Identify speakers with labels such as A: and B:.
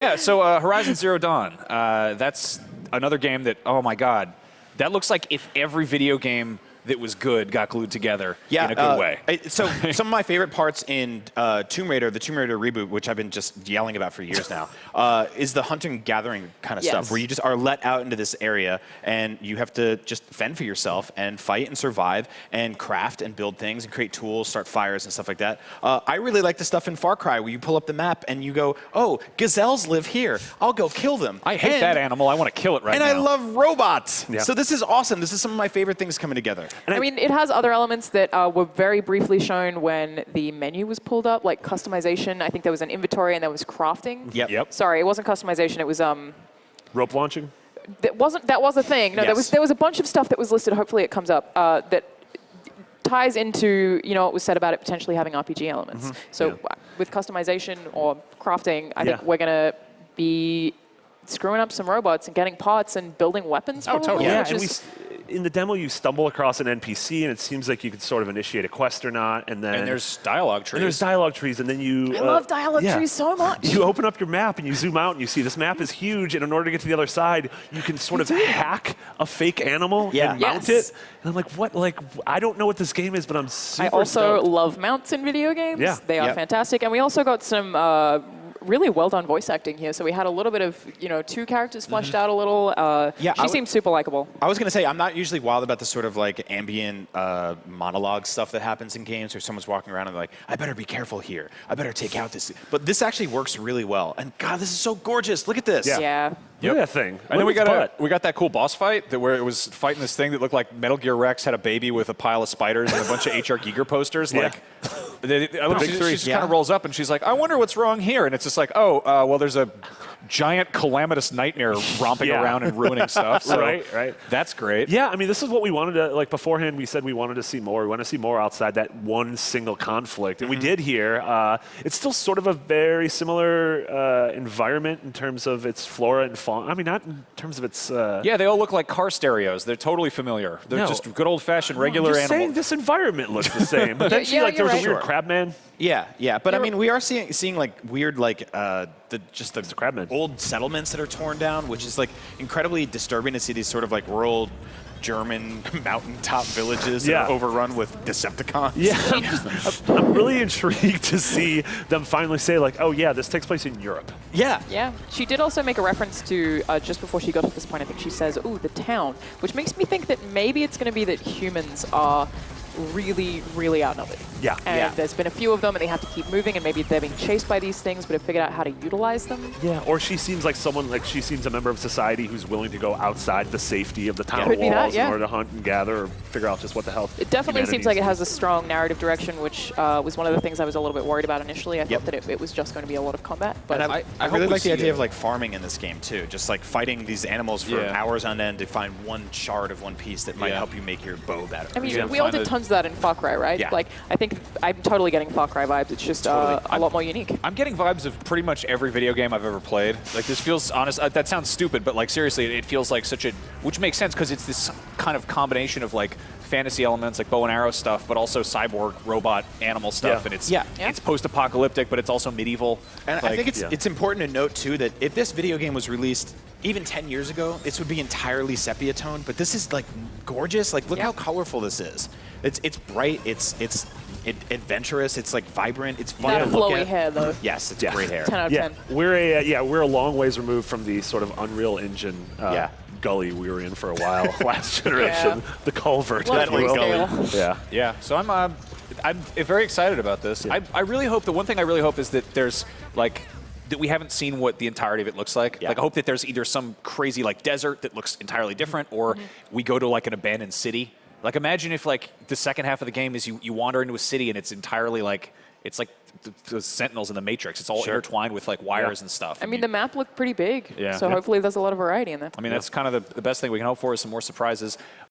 A: Yeah, so Horizon Zero Dawn, that's another game that, oh my God, that looks like if every video game that was good got glued together in a good way.
B: So some of my favorite parts in Tomb Raider, the Tomb Raider reboot, which I've been just yelling about for years now, is the hunting and gathering kind of stuff, where you just are let out into this area and you have to just fend for yourself and fight and survive and craft and build things and create tools, start fires and stuff like that. I really like the stuff in Far Cry where you pull up the map and you go, oh, gazelles live here. I'll go kill them.
A: I hate that animal. I want to kill it right now.
B: And I love robots. Yeah. So this is awesome. This is some of my favorite things coming together.
C: I mean, it has other elements that were very briefly shown when the menu was pulled up, like customization. I think there was an inventory and there was crafting.
B: Yep.
C: Sorry, it wasn't customization. It was
D: rope launching.
C: That was a thing. No, there was a bunch of stuff that was listed. Hopefully, it comes up that ties into what was said about it potentially having RPG elements. So with customization or crafting, I think we're gonna be screwing up some robots and getting parts and building weapons.
A: Oh, totally.
D: Yeah, and in the demo, you stumble across an NPC, and it seems like you could sort of initiate a quest or not, and then...
A: And there's dialogue trees.
D: And then you...
C: I love dialogue trees so much.
D: You open up your map, and you zoom out, and you see this map is huge, and in order to get to the other side, you can sort of hack a fake animal and mount it. And I'm like, what? Like, I don't know what this game is, but I'm super
C: I also
D: stoked.
C: love mounts in video games.
D: Yeah.
C: They are fantastic. And we also got some really well-done voice acting here. So we had a little bit of, two characters fleshed out a little. She seemed super likable.
B: I was going to say, I'm not usually wild about the sort of like ambient monologue stuff that happens in games where someone's walking around and like, I better be careful here. I better take out this. But this actually works really well. And God, this is so gorgeous. Look at this.
C: Yeah.
D: Look at that thing.
A: And then we got that cool boss fight where it was fighting this thing that looked like Metal Gear Rex had a baby with a pile of spiders and a bunch of HR Giger posters. Like, she just kind of rolls up and she's like, I wonder what's wrong here. And it's just like, well, there's a giant calamitous nightmare romping around and ruining stuff. So
D: right.
A: That's great.
D: Yeah, I mean, this is what we wanted to, like beforehand, we said we wanted to see more. We want to see more outside that one single conflict. And we did here. It's still sort of a very similar environment in terms of its flora and fauna. I mean, not in terms of its...
A: Yeah, they all look like car stereos. They're totally familiar. They're just good old-fashioned regular
D: animals.
A: animals.
D: Saying this environment looks the same. But then there was a weird crab man.
B: Yeah. But I mean, we are seeing like weird, like the
D: crabman.
B: Old settlements that are torn down, which is like incredibly disturbing to see these sort of like rural German mountaintop villages that are overrun with Decepticons.
D: Yeah, I'm really intrigued to see them finally say like, oh yeah, this takes place in Europe.
C: Yeah. She did also make a reference to, just before she got to this point, I think she says, ooh, the town, which makes me think that maybe it's going to be that humans are really, really outnumbered. And there's been a few of them, and they have to keep moving, and maybe they're being chased by these things, but have figured out how to utilize them.
D: Yeah, or she seems like someone, like she seems a member of society who's willing to go outside the safety of the town walls in order to hunt and gather or figure out just what the hell.
C: It definitely seems like it has a strong narrative direction, which was one of the things I was a little bit worried about initially. I thought that it was just going to be a lot of combat. But
B: and I really like the idea of like farming in this game too, just like fighting these animals for hours on end to find one shard of one piece that might help you make your bow better.
C: I mean, we all did tons of that in Far Cry, right?
B: Yeah.
C: Like, I think I'm totally getting Far Cry vibes. It's just a lot more unique.
A: I'm getting vibes of pretty much every video game I've ever played. Like, this feels honest. That sounds stupid, but like seriously, it feels like such a, which makes sense because it's this kind of combination of like fantasy elements, like bow and arrow stuff, but also cyborg, robot, animal stuff, and it's post-apocalyptic, but it's also medieval.
B: And I think it's important to note too that if this video game was released even 10 years ago, this would be entirely sepia toned, but this is like gorgeous. Like, look how colorful this is. It's bright. It's adventurous. It's like vibrant. It's fun to look at.
C: Flowy hair though.
B: Yes, it's great hair.
C: 10 out of 10.
D: We're a long ways removed from the sort of Unreal Engine gully we were in for a while last generation. The culvert.
C: That
D: gully.
A: Yeah. So I'm very excited about this. I really hope, the one thing I really hope is that there's like, that we haven't seen what the entirety of it looks like. Like, I hope that there's either some crazy like desert that looks entirely different, or we go to like an abandoned city. Like, imagine if like the second half of the game is you wander into a city and it's entirely like, it's like the Sentinels in the Matrix. It's all intertwined with like wires and stuff.
C: I mean, the map looked pretty big, so hopefully there's a lot of variety in there.
A: I mean, that's kind of the best thing we can hope for, is some more surprises.